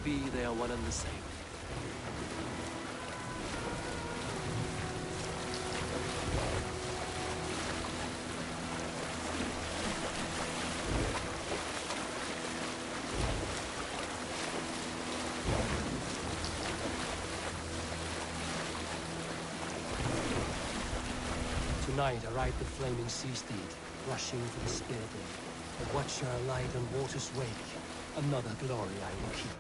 Maybe they are one and the same. Tonight I ride the flaming sea steed, rushing for the spear blade. A watcher light on water's wake, another glory I will keep.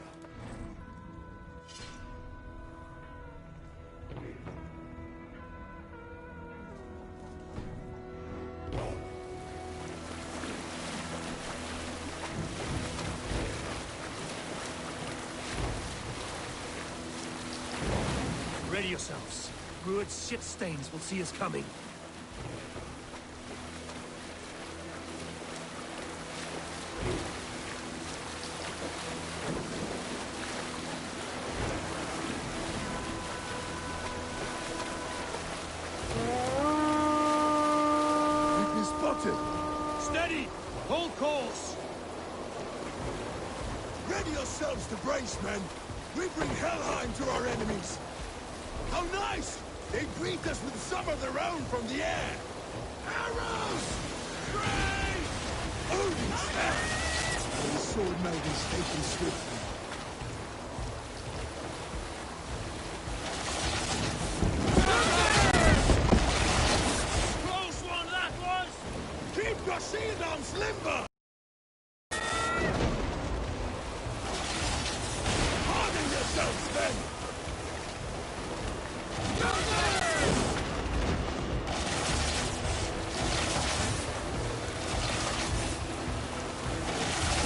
Ready yourselves. Rued's shit stains will see us coming. Steady! Hold course! Ready yourselves to brace, men! We bring Helheim to our enemies! How nice! They greet us with some of their own from the air! Arrows! Straight! Odin's head! The sword maidens taken swiftly. Keep your shield arms limber! Harden yourselves, men!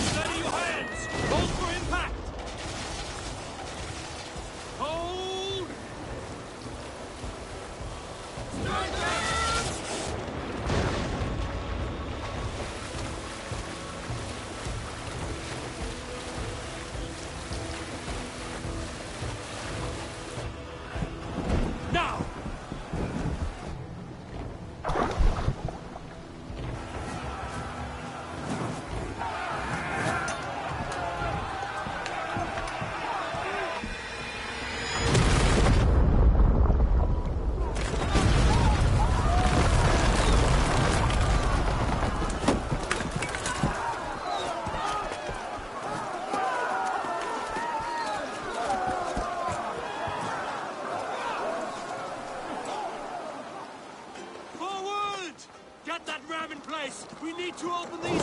Steady your hands! Hold for impact! Hold! Stand back! We need to open these...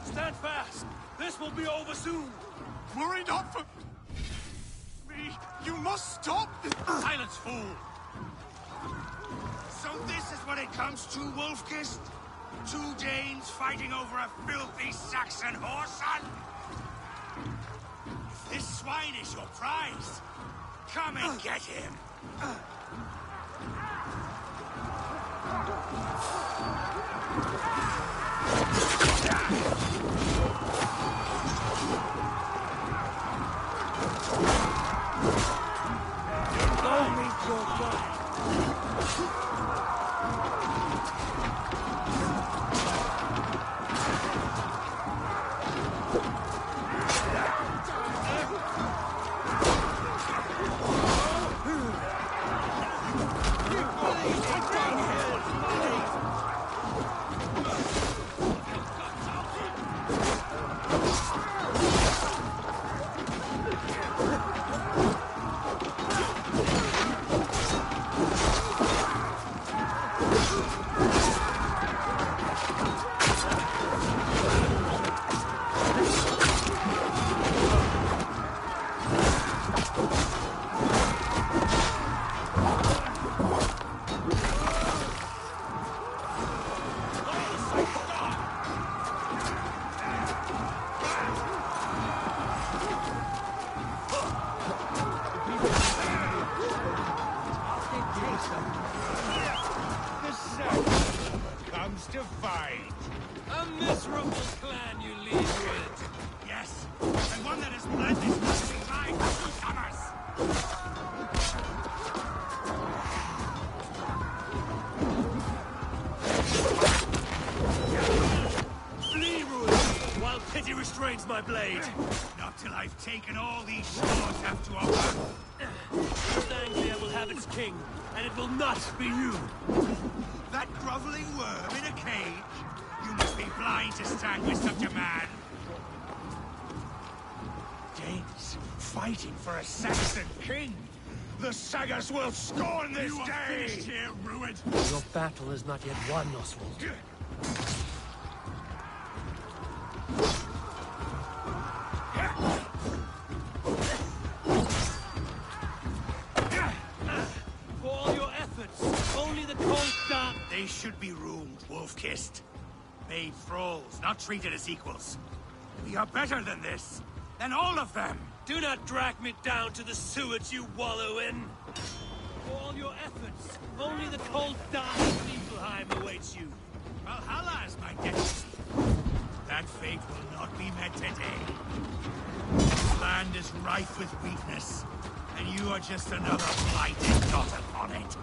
Stand fast! This will be over soon! Worry not for me! You must stop! Silence, fool! So this is what it comes to, Wolfkist? Two Danes fighting over a filthy Saxon whoreson? This swine is your prize! Come and get him! Go meet your God! To fight. A miserable clan you lead with. Yes, and one that has bled this country time for 2 summers. Flee restrains my blade. Not till I've taken all these swords have to offer. East Anglia will have its king, and it will not be you. That groveling worm in a cage? You must be blind to stand with such a man. Danes fighting for a Saxon king. The Sagas will scorn this You are day! finished here, Rued. Your battle is not yet won, Oswald. For all your efforts, only the cold dark... They should be ruled, wolf-kissed. Made thralls, not treated as equals. We are better than this. Than all of them. Do not drag me down to the sewage you wallow in. For all your efforts, only the cold dark of Niflheim awaits you. Valhalla is my destiny. That fate will not be met today. This land is rife with weakness, and you are just another blighted dot upon it.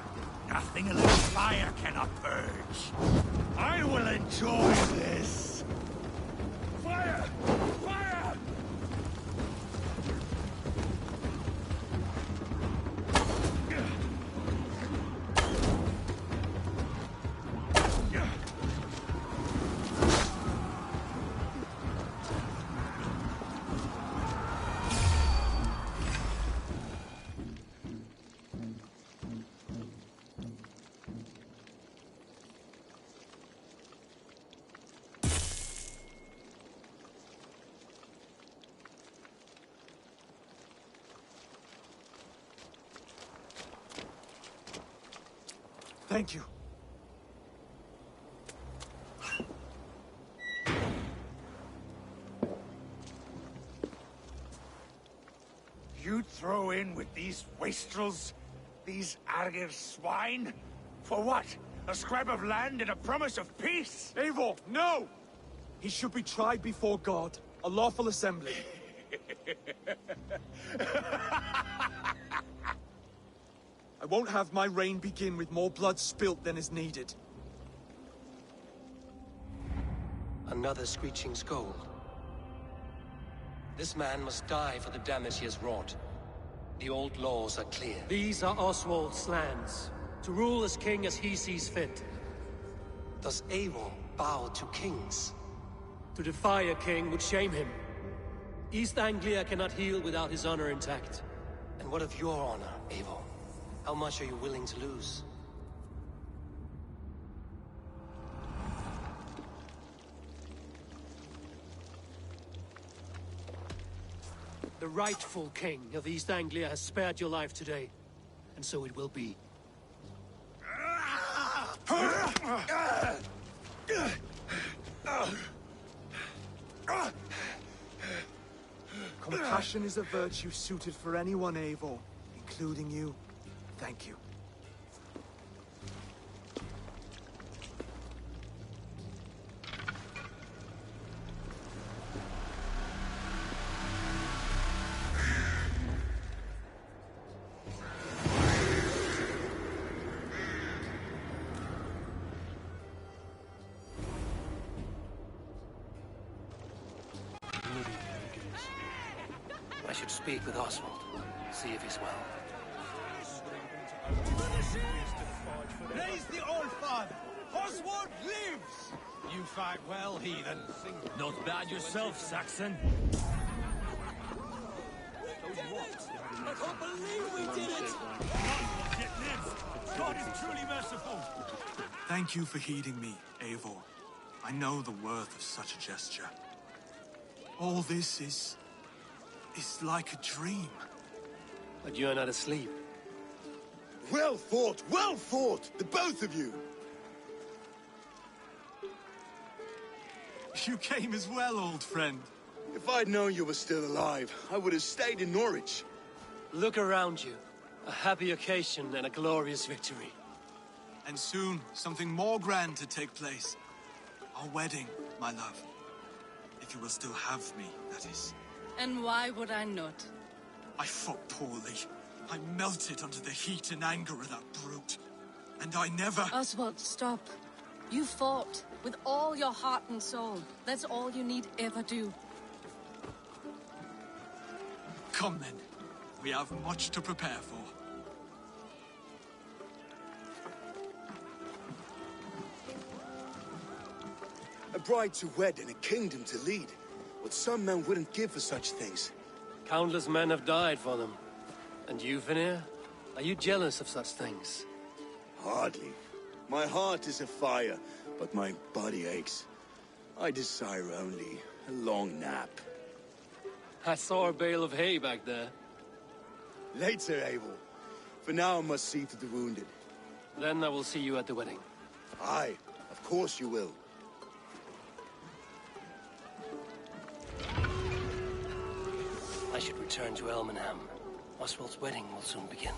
Nothing a little fire cannot purge. I will enjoy this. Fire! Fire! Thank you. You'd throw in with these wastrels? These Argir swine? For what? A scrap of land and a promise of peace? Eivor, no! He should be tried before God, a lawful assembly. I won't have my reign begin with more blood spilt than is needed. Another screeching scold. This man must die for the damage he has wrought. The old laws are clear. These are Oswald's lands, to rule as king as he sees fit. Does Eivor bow to kings? To defy a king would shame him. East Anglia cannot heal without his honor intact. And what of your honor, Eivor? How much are you willing to lose? The rightful king of East Anglia has spared your life today, and so it will be. Compassion is a virtue suited for anyone, Eivor, including you. Thank you. I should speak with Oswald. See if he's well. Raise the old father! Oswald lives! You fight well, heathen. Not bad yourself, Saxon. I can't believe we did it! God is truly merciful. Thank you for heeding me, Eivor. I know the worth of such a gesture. All this is like a dream. But you're not asleep. Well fought, the both of you! You came as well, old friend. If I'd known you were still alive, I would have stayed in Norwich. Look around you. A happy occasion and a glorious victory. And soon, something more grand to take place. Our wedding, my love. If you will still have me, that is. And why would I not? I fought poorly. I melted under the heat and anger of that brute. And I never... Oswald, stop. You fought with all your heart and soul. That's all you need ever do. Come then. We have much to prepare for. A bride to wed and a kingdom to lead. What some men wouldn't give for such things. Countless men have died for them. And you, Vanir? Are you jealous of such things? Hardly. My heart is afire, but my body aches. I desire only a long nap. I saw a bale of hay back there. Later, Abel. For now, I must see to the wounded. Then I will see you at the wedding. Aye, of course you will. I should return to Elmenham. Oswald's wedding will soon begin.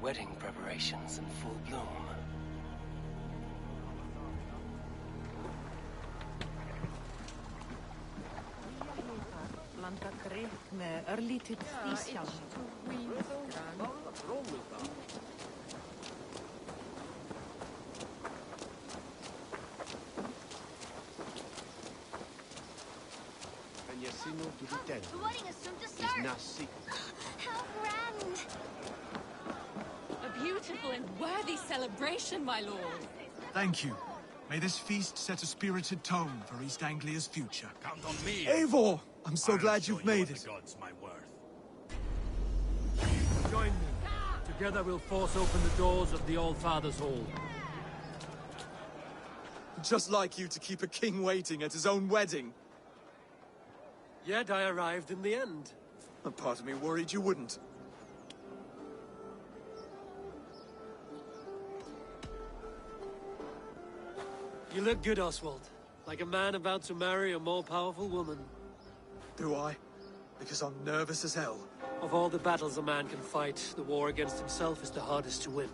Wedding preparations in full bloom. Blanda grikk með örlítið ísjálf. The wedding is soon to start. How grand! A beautiful and worthy celebration, my lord. Thank you. May this feast set a spirited tone for East Anglia's future. Count on me. Eivor! I'm so I'll glad show you've you made what it. the gods my worth. Join me. Together we'll force open the doors of the All-Father's Hall. Just like you to keep a king waiting at his own wedding. Yet I arrived in the end. A part of me worried you wouldn't. You look good, Oswald. Like a man about to marry a more powerful woman. Do I? because I'm nervous as hell. Of all the battles a man can fight, the war against himself is the hardest to win.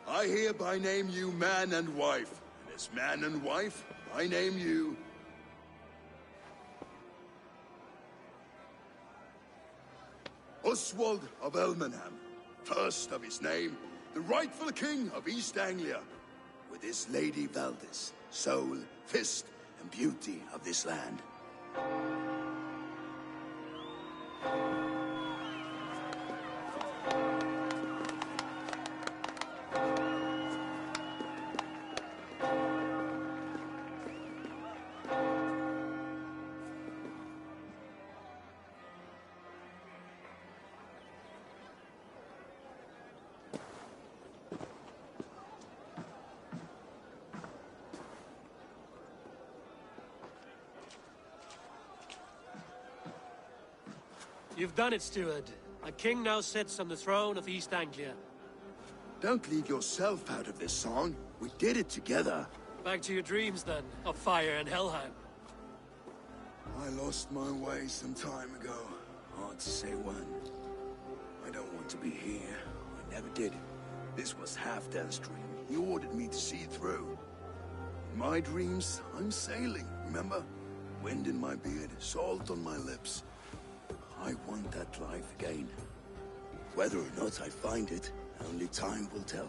I hereby name you man and wife, and as man and wife, I name you... Oswald of Elmenham, first of his name, the rightful king of East Anglia, with his lady Valdis, soul, fist, and beauty of this land. You've done it, steward. A king now sits on the throne of East Anglia. Don't leave yourself out of this song. We did it together. Back to your dreams, then, of fire and Helheim. I lost my way some time ago. Hard to say when. I don't want to be here. I never did. This was Halfdan's dream. He ordered me to see it through. In my dreams, I'm sailing, remember? Wind in my beard, salt on my lips. I want that life again. Whether or not I find it, only time will tell.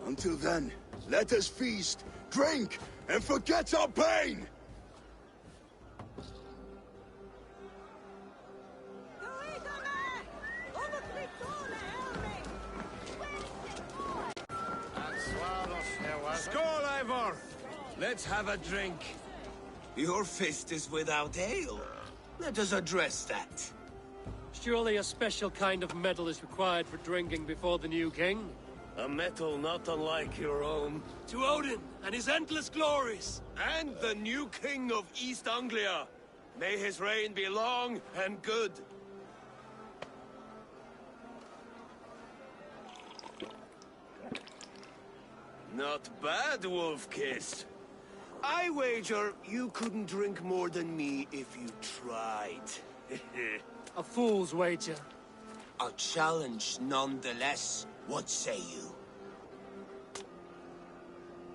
Until then, let us feast, drink, and forget our pain! Skål, Ivor! Let's have a drink. Your fist is without ale. Let us address that. Surely a special kind of metal is required for drinking before the new king? A metal not unlike your own. To Odin and his endless glories! And the new king of East Anglia. May his reign be long and good. Not bad, Wolf-Kiss. I wager you couldn't drink more than me if you tried. A fool's wager. A challenge nonetheless. What say you?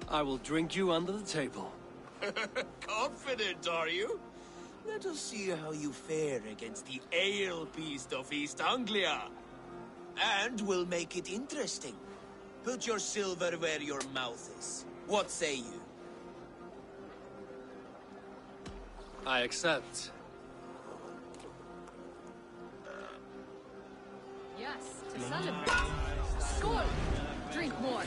I will drink you under the table. Confident, are you? Let us see how you fare against the ale beast of East Anglia. And we'll make it interesting. Put your silver where your mouth is. What say you? I accept. glass to celebrate. Skål! Drink more.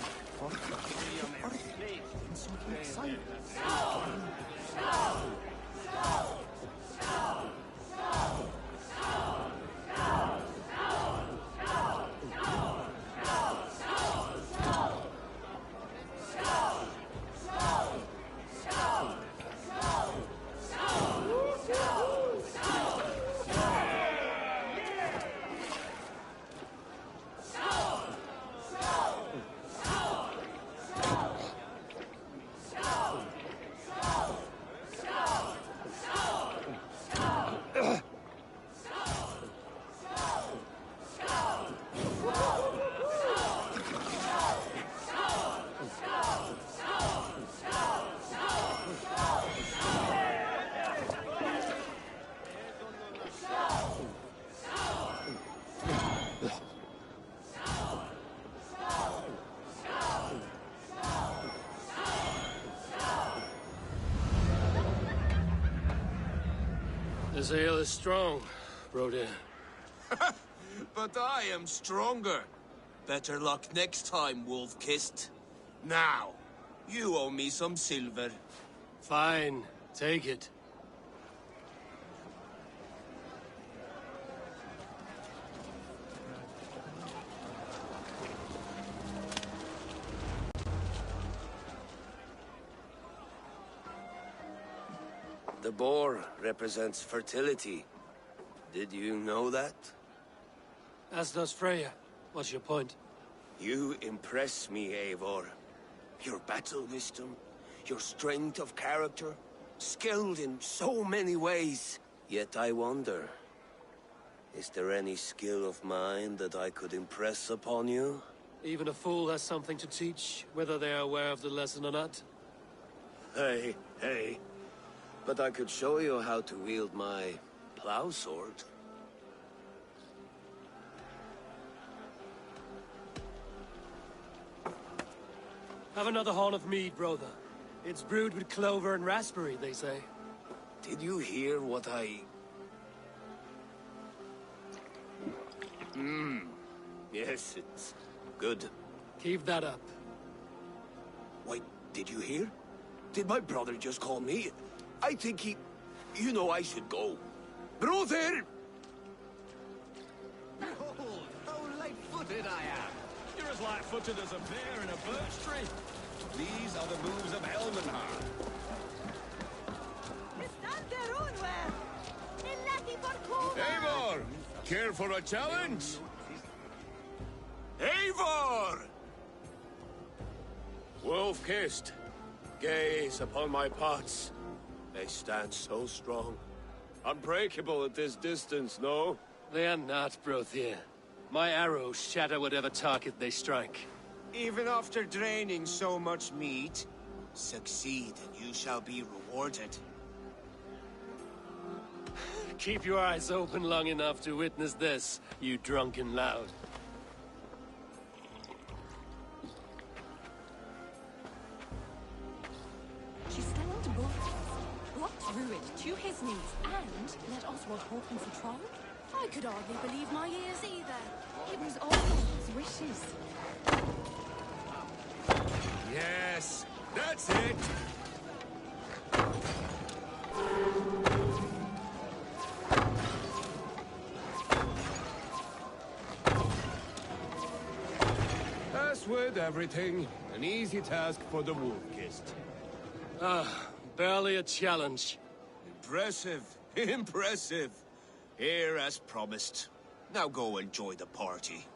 This ale is strong, Broder. But I am stronger. Better luck next time, Wolf-Kissed. Now, you owe me some silver. Fine, take it. The boar represents fertility. Did you know that? As does Freya. What's your point? You impress me, Eivor. Your battle wisdom, your strength of character, skilled in so many ways. Yet I wonder, is there any skill of mine that I could impress upon you? Even a fool has something to teach, whether they are aware of the lesson or not. Hey. But I could show you how to wield my plow sword. Have another horn of mead, brother. It's brewed with clover and raspberry, they say. Did you hear what I... Yes, it's good. Keep that up. Wait, did you hear? Did my brother just call me? I think he... You know I should go. Brother! Behold, how light-footed I am. You're as light-footed as a bear in a birch tree. These are the moves of Elmenhar. Eivor, care for a challenge? Eivor! Wolf-Kissed, gaze upon my pots. They stand so strong. Unbreakable at this distance, no? They are not, Brothier. My arrows shatter whatever target they strike. Even after draining so much meat, succeed and you shall be rewarded. Keep your eyes open long enough to witness this, you drunken lout. She slammed both of us, blocked Druid to his knees, and let Oswald Hawkins a troll? I could hardly believe my ears either. It was Oswald's wishes. Yes, that's it! As with everything, an easy task for the Wolf-Kissed. Barely a challenge. Impressive, impressive. Here as promised. Now go enjoy the party.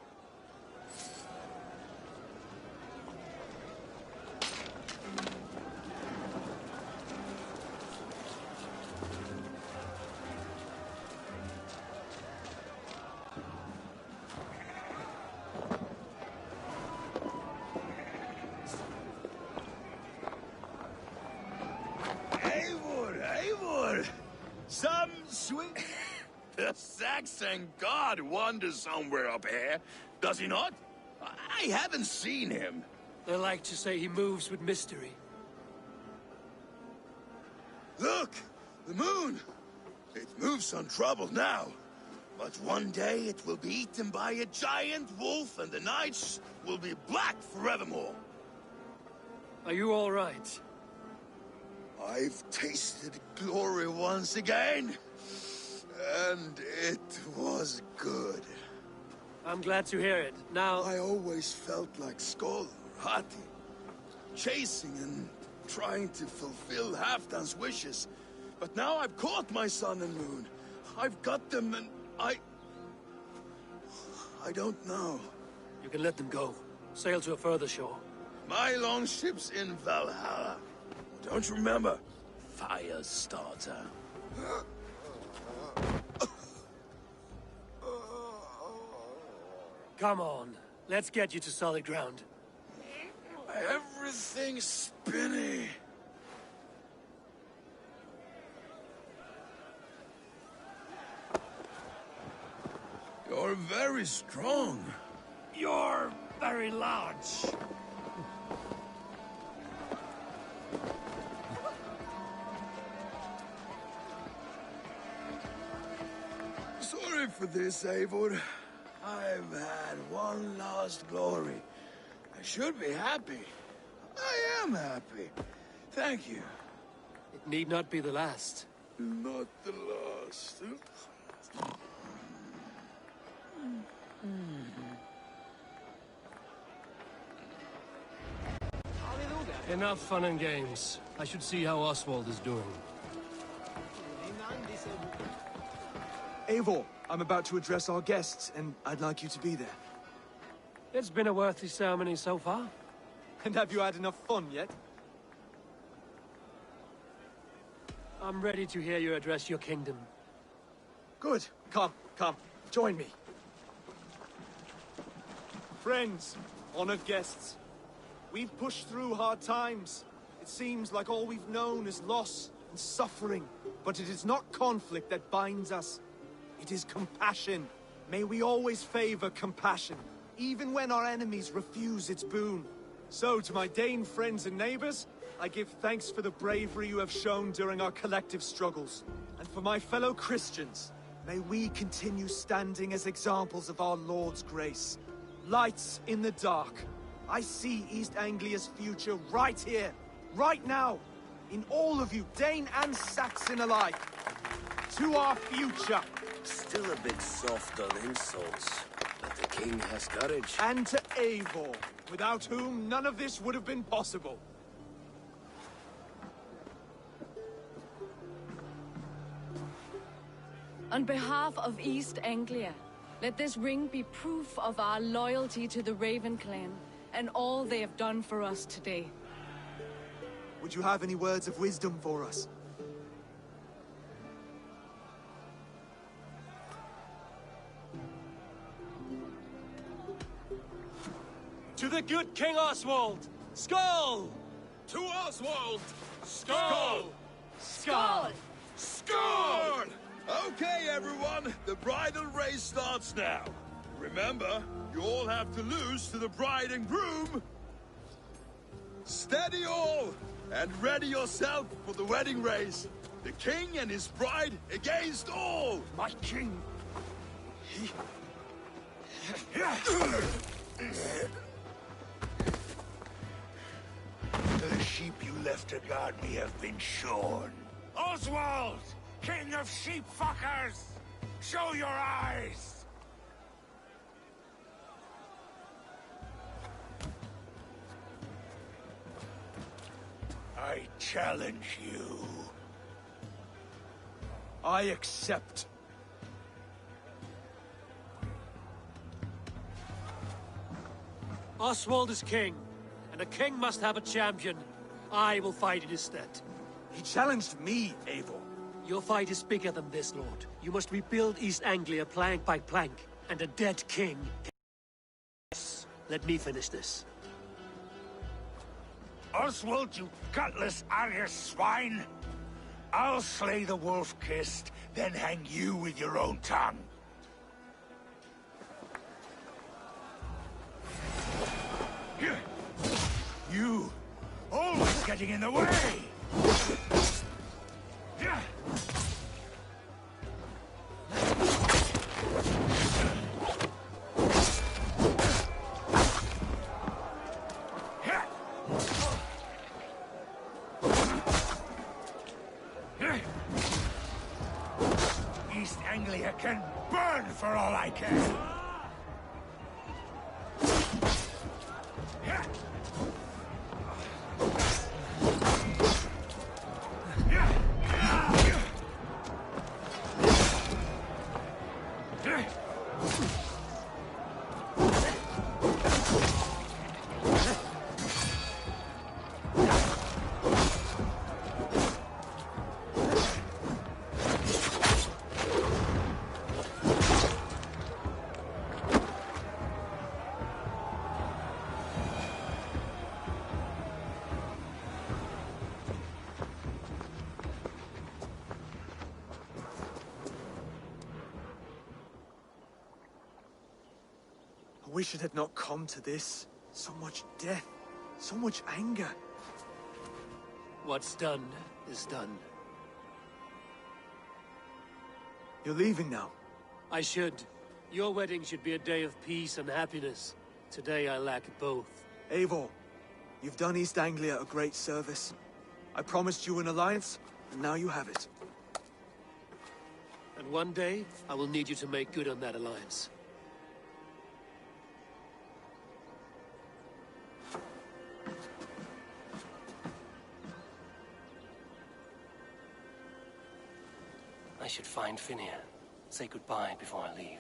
Eivor! Some sweet... The Saxon god wanders somewhere up here, does he not? I haven't seen him. They like to say he moves with mystery. Look! The moon! It moves untroubled now. But one day it will be eaten by a giant wolf and the nights will be black forevermore. Are you all right? I've tasted glory once again, and it was good. I'm glad to hear it. Now... I always felt like Skoll or Hati, chasing and trying to fulfill Halfdan's wishes. But now I've caught my sun and moon. I've got them and I don't know. You can let them go. Sail to a further shore. My longship's in Valhalla. Don't you remember? Firestarter. Come on. Let's get you to solid ground. Everything's spinny. You're very strong. You're very large. Sorry for this, Eivor. I've had one last glory. I should be happy. I am happy. Thank you. It need not be the last. Not the last. Enough fun and games. I should see how Oswald is doing. Eivor, I'm about to address our guests, and I'd like you to be there. It's been a worthy ceremony so far. And have you had enough fun yet? I'm ready to hear you address your kingdom. Good. Come, join me. Friends, honored guests, we've pushed through hard times. It seems like all we've known is loss and suffering, but it is not conflict that binds us. It is compassion. May we always favor compassion, even when our enemies refuse its boon. So, to my Dane friends and neighbors, I give thanks for the bravery you have shown during our collective struggles. And for my fellow Christians, may we continue standing as examples of our Lord's grace. Lights in the dark. I see East Anglia's future right here, right now, in all of you, Dane and Saxon alike. To our future. Still a bit soft on insults, but the king has courage. And to Eivor, without whom none of this would have been possible. On behalf of East Anglia, let this ring be proof of our loyalty to the Raven clan and all they have done for us today. Would you have any words of wisdom for us? To the good King Oswald! Skull! To Oswald! Skull! Skull! Score! Okay, everyone, the bridal race starts now. Remember, you all have to lose to the bride and groom. Steady all, and ready yourself for the wedding race. The king and his bride against all. My king! The sheep you left to guard me have been shorn. Oswald! King of sheep fuckers! Show your eyes! I challenge you. I accept. Oswald is king, and a king must have a champion. I will fight in his stead. He challenged me, Eivor. Your fight is bigger than this, Lord. You must rebuild East Anglia plank by plank, and a dead king. Yes, let me finish this. Oswald, you gutless Irish swine! I'll slay the wolf-kissed, then hang you with your own tongue. You! Always getting in the way! can burn for all I care. I wish it had not come to this. So much death, so much anger. What's done is done. You're leaving now. I should. Your wedding should be a day of peace and happiness. Today I lack both. Eivor, you've done East Anglia a great service. I promised you an alliance, and now you have it. And one day, I will need you to make good on that alliance. I should find Finnir. Say goodbye before I leave.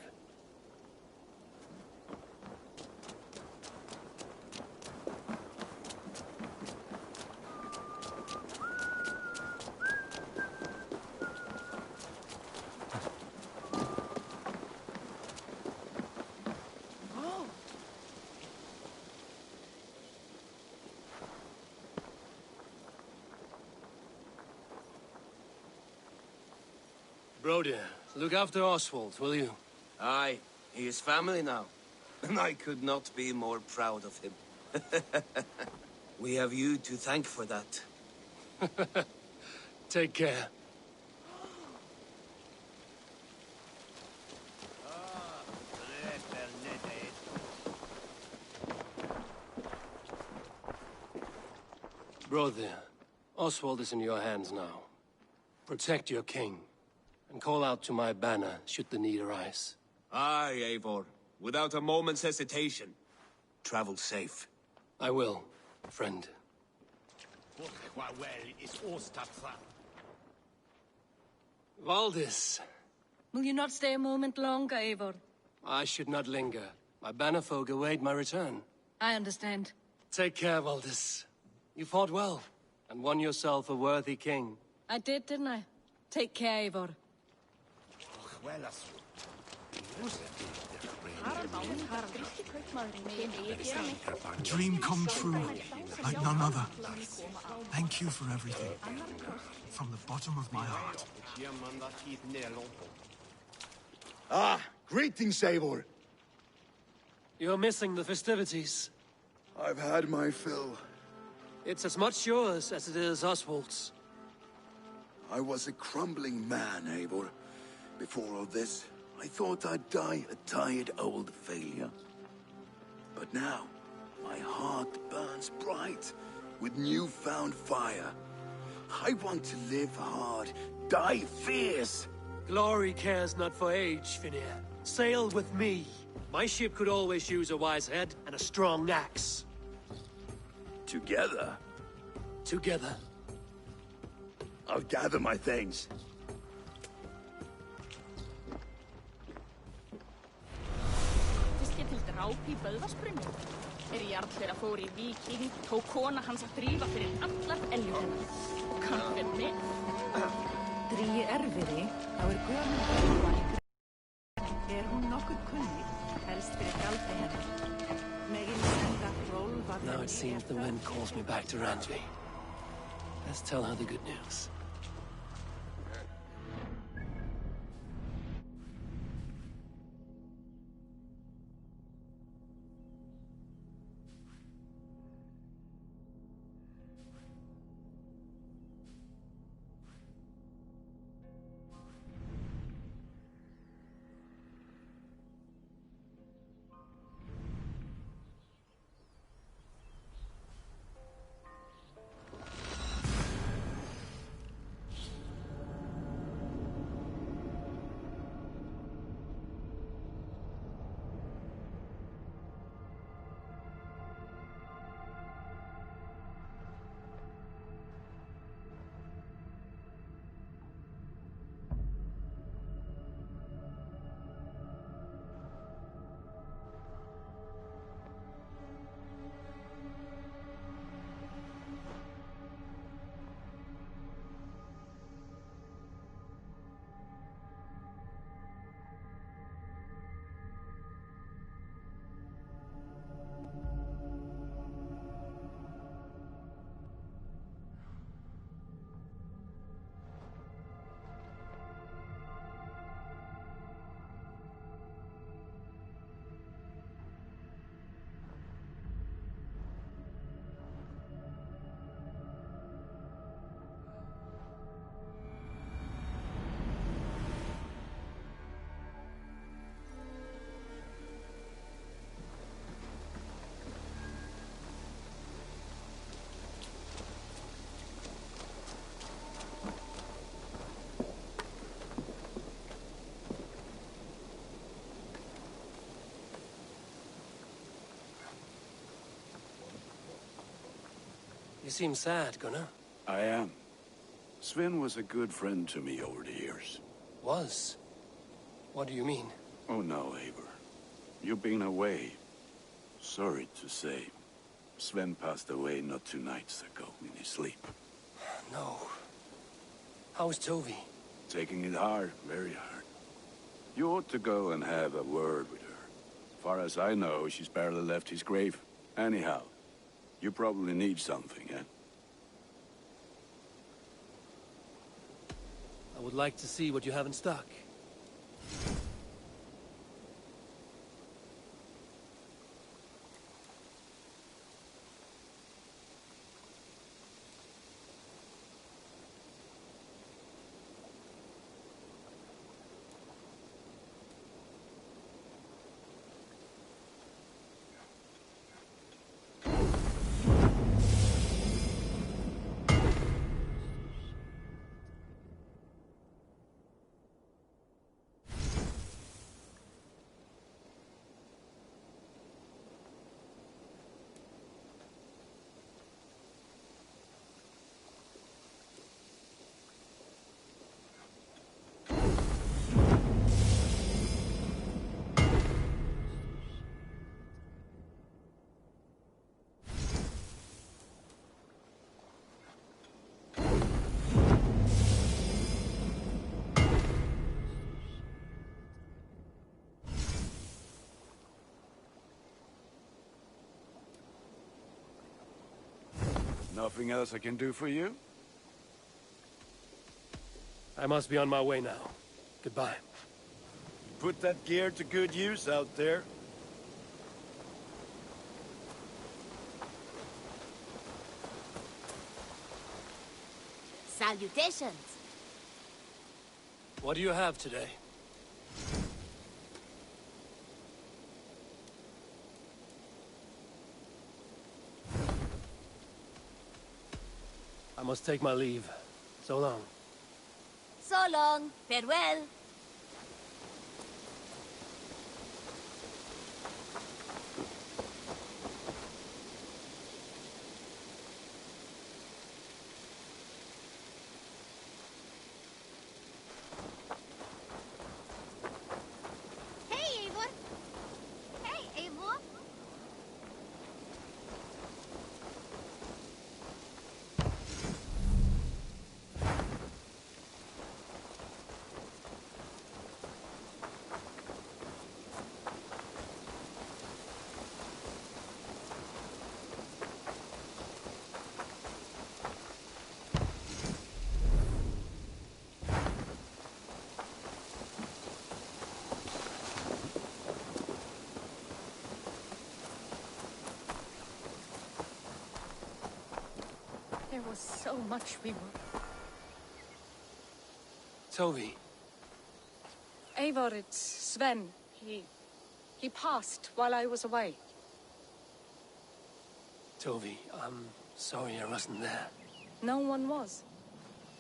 Broder, look after Oswald, will you? Aye, he is family now. And I could not be more proud of him. We have you to thank for that. Take care. Brother, Oswald is in your hands now. Protect your king, and call out to my banner should the need arise. Aye, Eivor. Without a moment's hesitation. Travel safe. I will, friend. Valdis, Will you not stay a moment longer, Eivor? I should not linger. My banner folk await my return. I understand. Take care, Valdis. You fought well, and won yourself a worthy king. I did, didn't I? Take care, Eivor. A dream come true, like none other. Thank you for everything. From the bottom of my heart. Ah, greetings, Eivor. You're missing the festivities. I've had my fill. It's as much yours as it is Oswald's. I was a crumbling man, Eivor. Before all this, I thought I'd die a tired old failure. But now, my heart burns bright with newfound fire. I want to live hard, die fierce. Glory cares not for age, Finnir. Sail with me. My ship could always use a wise head and a strong axe. Together, Together. I'll gather my things. Fiskir til dráp í Böðvarsbrunni. Jarl þeirra fór í Víking, tók kona hans að drífa fyrir allar eljur hennar. Og kann vel með. Dríi erfiði, þá gömul búan í grunn. Hún nokkuð kunnig, helst fyrir galdi hennar. Megin senda Rolf að Now it seems the wind calls me back to Randvi. Let's tell her the good news. seem sad, Gunnar. I am. Sven was a good friend to me over the years. Was? What do you mean? Oh no, Eivor. You've been away. Sorry to say. Sven passed away not 2 nights ago in his sleep. No. How's Tovi? Taking it hard, very hard. You ought to go and have a word with her. Far as I know, she's barely left his grave. Anyhow, you probably need something, eh? I would like to see what you have in stock. Nothing else I can do for you? I must be on my way now. Goodbye. Put that gear to good use out there. Salutations. What do you have today? I must take my leave. So long. So long. Farewell. Hey, Eivor. Hey, Eivor. There was so much we were... Tovi. Eivor, it's Sven. He passed while I was away. Tovi, I'm sorry I wasn't there. No one was.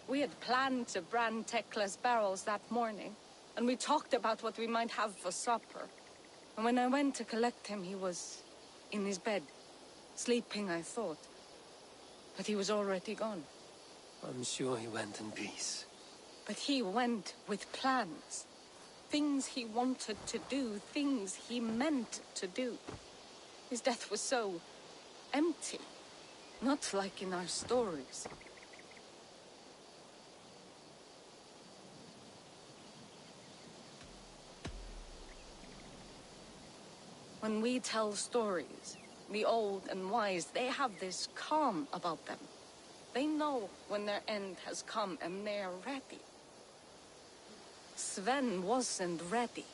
We had planned to brand Tekla's barrels that morning, and we talked about what we might have for supper. And when I went to collect him, he was in his bed, sleeping, I thought. But he was already gone. I'm sure he went in peace. But he went with plans. Things he wanted to do, things he meant to do. His death was so empty, not like in our stories. When we tell stories, the old and wise, they have this calm about them. They know when their end has come and they're ready. Sven wasn't ready,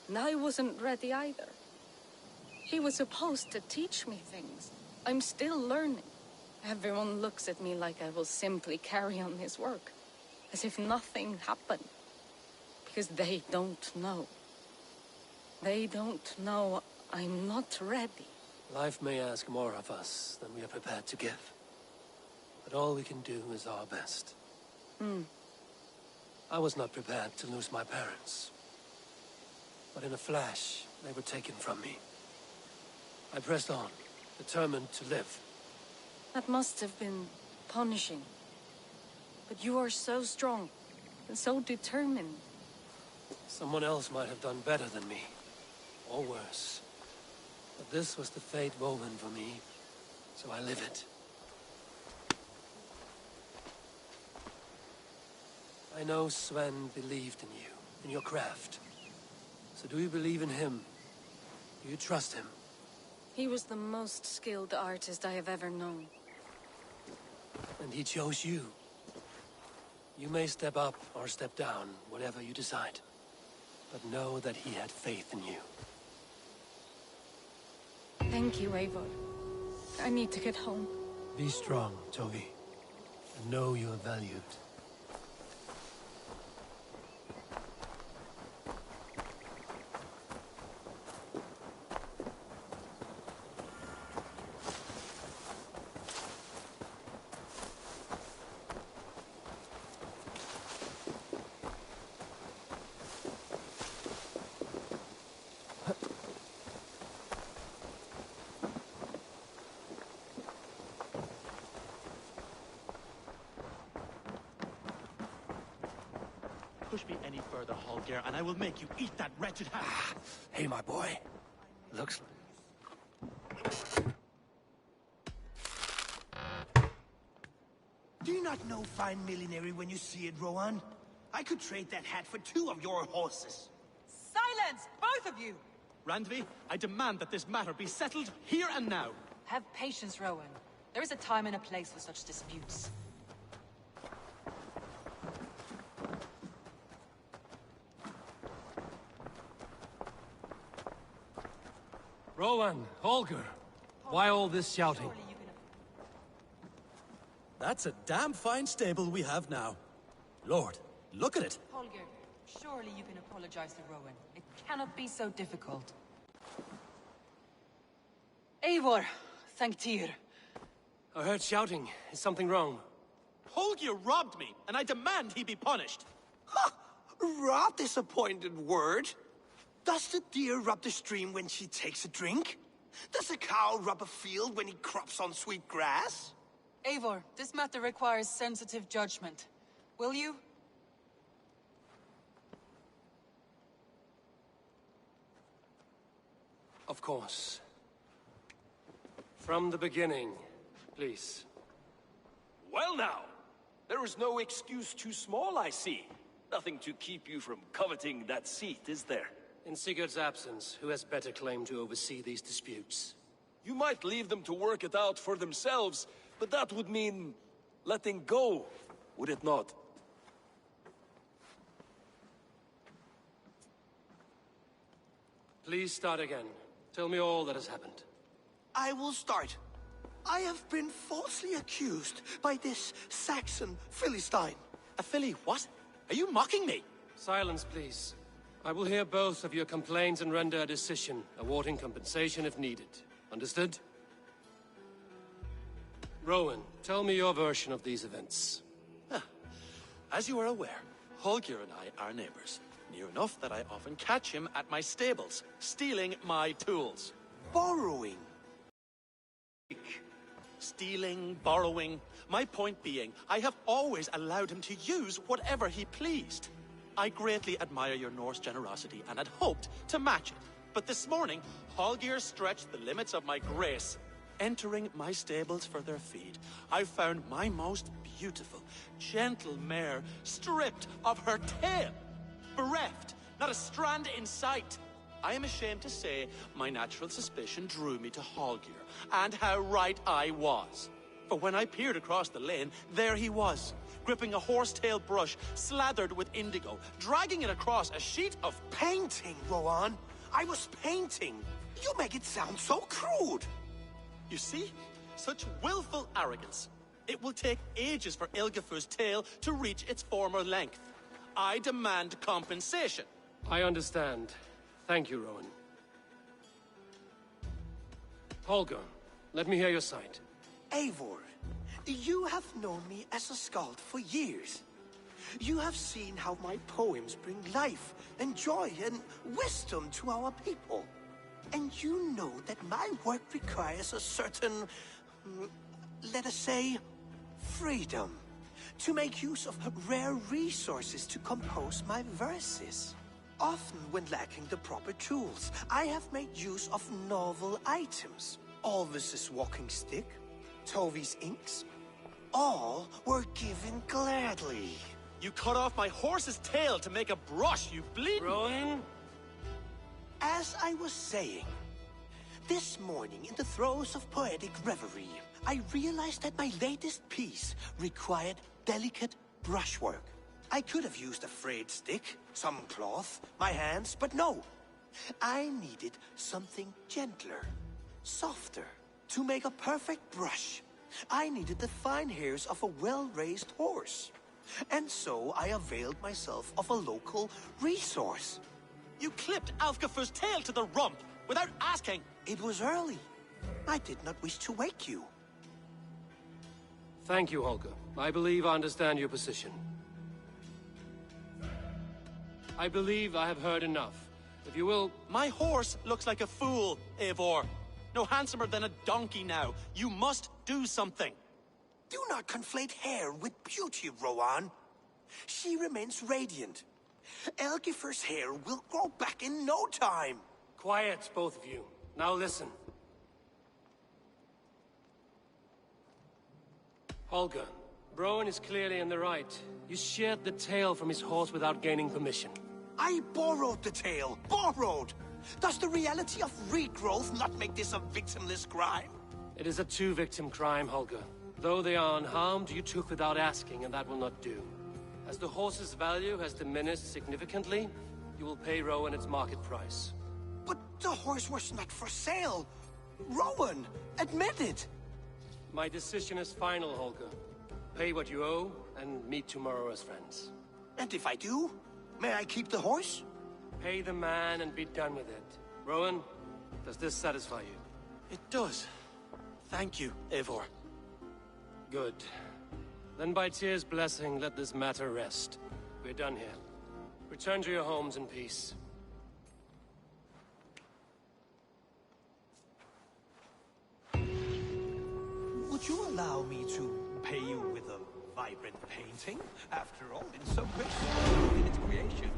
and I wasn't ready either. He was supposed to teach me things. I'm still learning. Everyone looks at me like I will simply carry on his work, as if nothing happened, because they don't know. They don't know I'm not ready. Life may ask more of us than we are prepared to give. But all we can do is our best. I was not prepared to lose my parents. But in a flash, they were taken from me. I pressed on, determined to live. That must have been punishing. But you are so strong, and so determined. Someone else might have done better than me. Or worse. But this was the fate woven for me, so I live it. I know Sven believed in you, in your craft. So do you believe in him? Do you trust him? He was the most skilled artist I have ever known. And he chose you. You may step up or step down, whatever you decide. But know that he had faith in you. Thank you, Eivor. I need to get home. Be strong, Togi. And know you are valued. Push me any further, Holger, and I will make you eat that wretched hat. Hey, my boy. Looks... Do you not know fine millinery when you see it, Rohan? I could trade that hat for 2 of your horses. Silence, both of you! Randvi, I demand that this matter be settled here and now. Have patience, Rowan. There is a time and a place for such disputes. Rowan, Holger, why all this shouting? That's a damn fine stable we have now. Lord, look at it. Holger, surely you can apologize to Rowan. It cannot be so difficult. Eivor, thank Tyr. I heard shouting. Is something wrong? Holger robbed me, and I demand he be punished. Ha! Rot this appointed word. Does the deer rub the stream when she takes a drink? Does a cow rub a field when he crops on sweet grass? Eivor, this matter requires sensitive judgment. Will you? Of course. From the beginning, please. Well now, there is no excuse too small, I see. Nothing to keep you from coveting that seat, is there? In Sigurd's absence, who has better claim to oversee these disputes? You might leave them to work it out for themselves, but that would mean letting go, would it not? Please start again. Tell me all that has happened. I will start. I have been falsely accused by this Saxon Philistine. A Philly what? Are you mocking me? Silence, please. I will hear both of your complaints and render a decision, awarding compensation if needed. Understood? Rowan, tell me your version of these events. As you are aware, Holger and I are neighbors. Near enough that I often catch him at my stables, stealing my tools. Borrowing. Stealing, borrowing. My point being, I have always allowed him to use whatever he pleased. I greatly admire your Norse generosity and had hoped to match it. But this morning, Holger stretched the limits of my grace. Entering my stables for their feed, I found my most beautiful, gentle mare stripped of her tail. Bereft, not a strand in sight. I am ashamed to say my natural suspicion drew me to Holger, and how right I was. For when I peered across the lane, there he was, gripping a horsetail brush slathered with indigo, dragging it across a sheet of painting, Rohan. I was painting. You make it sound so crude. You see? Such willful arrogance. It will take ages for Ilgifu's tail to reach its former length. I demand compensation. I understand. Thank you, Rowan. Holger, let me hear your side. Eivor, you have known me as a skald for years. You have seen how my poems bring life and joy and wisdom to our people. And you know that my work requires a certain let us say, freedom. To make use of rare resources to compose my verses. Often when lacking the proper tools, I have made use of novel items. Alvis's walking stick, Tovi's inks, all were given gladly. You cut off my horse's tail to make a brush, you bleeding... Rowan? As I was saying, this morning in the throes of poetic reverie, I realized that my latest piece required delicate brushwork. I could have used a frayed stick, some cloth, my hands, but no. I needed something gentler, softer. To make a perfect brush, I needed the fine hairs of a well-raised horse. And so I availed myself of a local resource. You clipped Alfgafu's tail to the rump, without asking. It was early. I did not wish to wake you. Thank you, Holger. I believe I understand your position. I believe I have heard enough. If you will... My horse looks like a fool, Eivor. No handsomer than a donkey now. You must do something. Do not conflate hair with beauty, Rowan. She remains radiant. Elgifer's hair will grow back in no time. Quiet, both of you. Now listen. Holger, Rowan is clearly in the right. You sheared the tail from his horse without gaining permission. I borrowed the tail. Borrowed! Does the reality of regrowth not make this a victimless crime? It is a two-victim crime, Holger. Though they are unharmed, you took without asking, and that will not do. As the horse's value has diminished significantly, you will pay Rowan its market price. But the horse was not for sale. Rowan, admit it. My decision is final, Holger. Pay what you owe, and meet tomorrow as friends. And if I do, may I keep the horse? Pay the man and be done with it. Rowan, does this satisfy you? It does. Thank you, Eivor. Good. Then by Tyr's blessing, let this matter rest. We're done here. Return to your homes in peace. Would you allow me to pay you with a vibrant painting? After all, in some ways, in its creation.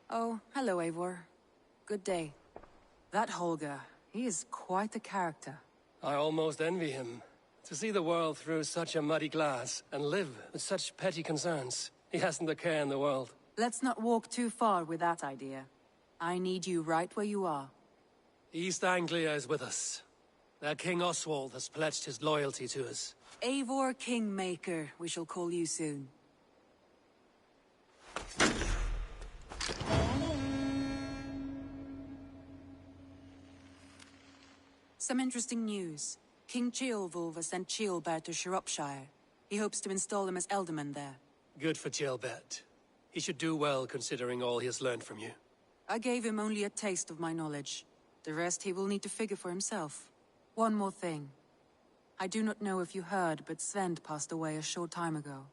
Oh, hello, Eivor. Good day. That Holger, he is quite a character. I almost envy him. To see the world through such a muddy glass, and live with such petty concerns. He hasn't a care in the world. Let's not walk too far with that idea. I need you right where you are. East Anglia is with us. Their King Oswald has pledged his loyalty to us. Eivor Kingmaker, we shall call you soon. Some interesting news. King Ceolwulf has sent Ceolbert to Shropshire. He hopes to install him as Elderman there. Good for Ceolbert. He should do well considering all he has learned from you. I gave him only a taste of my knowledge. The rest he will need to figure for himself. One more thing. I do not know if you heard, but Svend passed away a short time ago.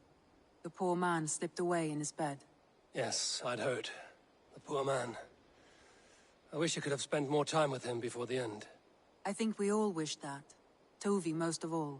The poor man slipped away in his bed. Yes, I'd heard. The poor man. I wish I could have spent more time with him before the end. I think we all wish that. Tovi most of all.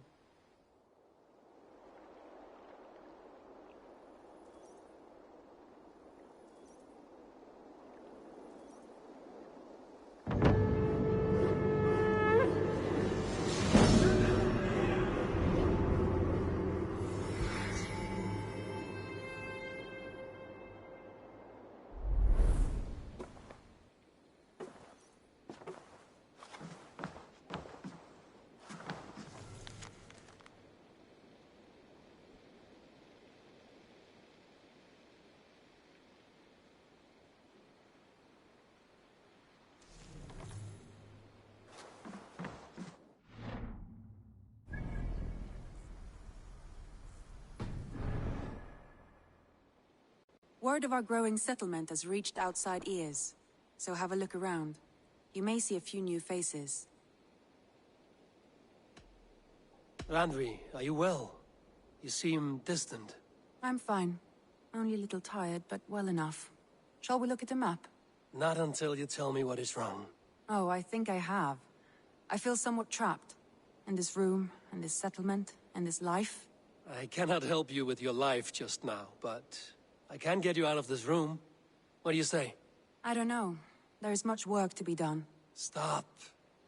Word of our growing settlement has reached outside ears, so have a look around. You may see a few new faces. Randvi, are you well? You seem distant. I'm fine. Only a little tired, but well enough. Shall we look at the map? Not until you tell me what is wrong. Oh, I think I have. I feel somewhat trapped. In this room, and this settlement, and this life. I cannot help you with your life just now, but I can get you out of this room. What do you say? I don't know. There is much work to be done. Stop.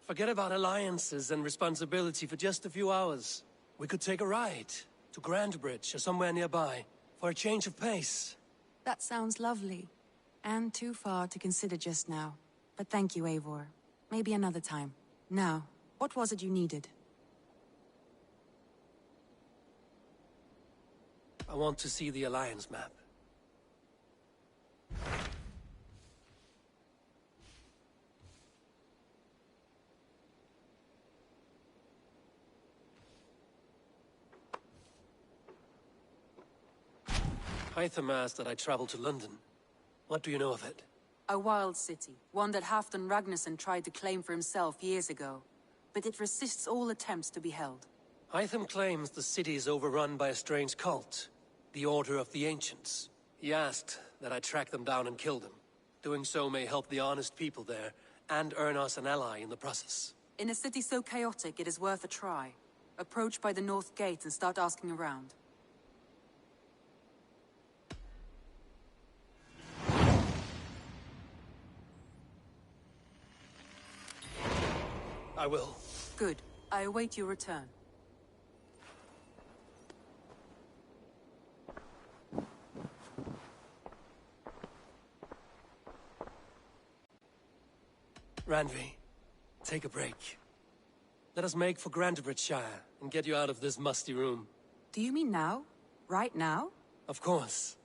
Forget about alliances and responsibility for just a few hours. We could take a ride to Grandbridge or somewhere nearby for a change of pace. That sounds lovely. And too far to consider just now. But thank you, Eivor. Maybe another time. Now, what was it you needed? I want to see the Alliance map. Hytham asked that I travel to London. What do you know of it? A wild city, one that Halfdan Ragnarsson tried to claim for himself years ago. But it resists all attempts to be held. Hytham claims the city is overrun by a strange cult, the Order of the Ancients. He asked that I track them down and kill them. Doing so may help the honest people there, and earn us an ally in the process. In a city so chaotic, it is worth a try. Approach by the North Gate and start asking around. I will. Good. I await your return. Randvi, take a break. Let us make for Grandbridgeshire and get you out of this musty room. Do you mean now? Right now? Of course.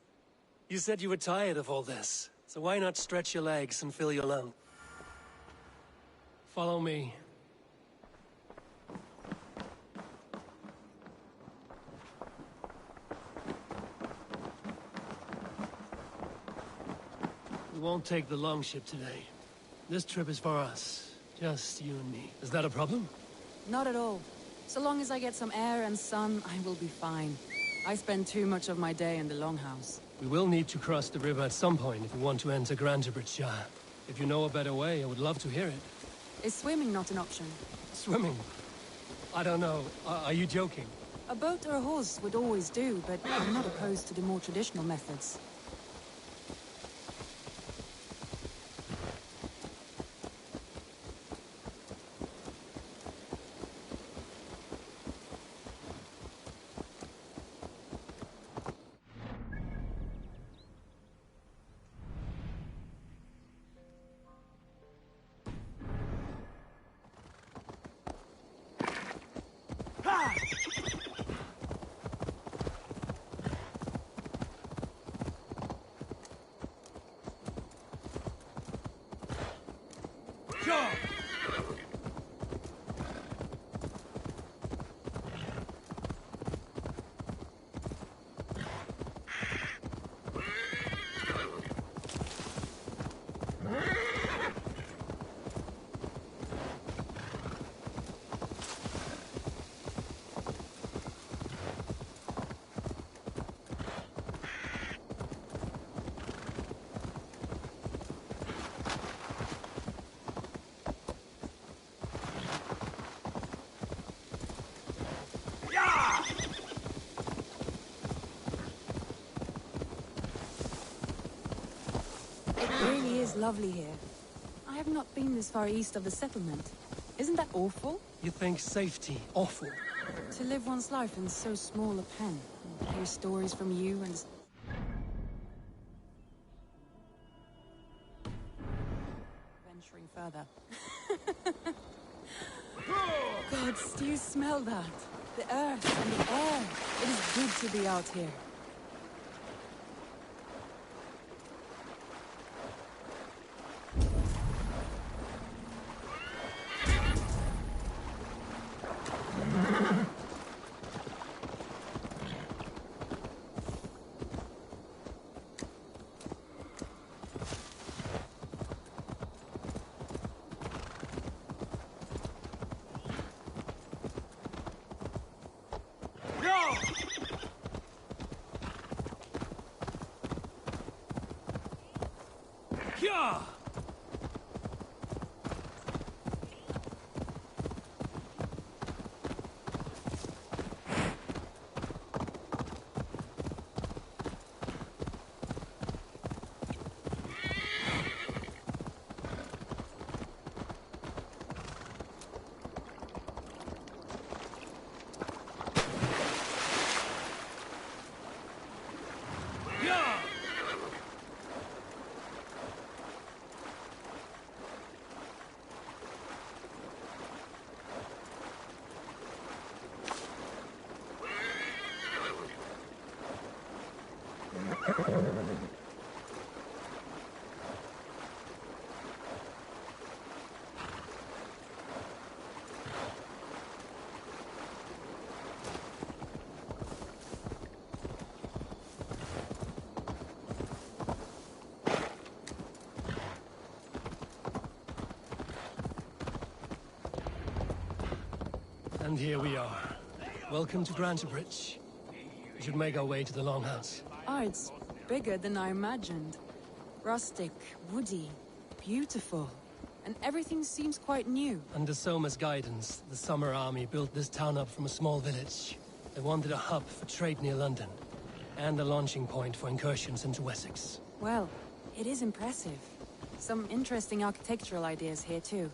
You said you were tired of all this, so why not stretch your legs and fill your lungs? Follow me. We won't take the longship today. This trip is for us. Just you and me. Is that a problem? Not at all. So long as I get some air and sun, I will be fine. I spend too much of my day in the Longhouse. We will need to cross the river at some point if we want to enter Grandbridgeshire. If you know a better way, I would love to hear it. Is swimming not an option? Swimming? I don't know. Are you joking? A boat or a horse would always do, but I'm not opposed to the more traditional methods. It's lovely here. I have not been this far east of the settlement. Isn't that awful? You think safety awful? To live one's life in so small a pen, and hear stories from you and... venturing further. Gods, do you smell that? The earth and the air. It is good to be out here. Yeah! And here we are. Welcome to Grantebridge. We should make our way to the Longhouse. Oh, it's bigger than I imagined. Rustic, woody, beautiful. And everything seems quite new. Under Soma's guidance, the Summer Army built this town up from a small village. They wanted a hub for trade near London, and a launching point for incursions into Wessex. Well, it is impressive. Some interesting architectural ideas here too.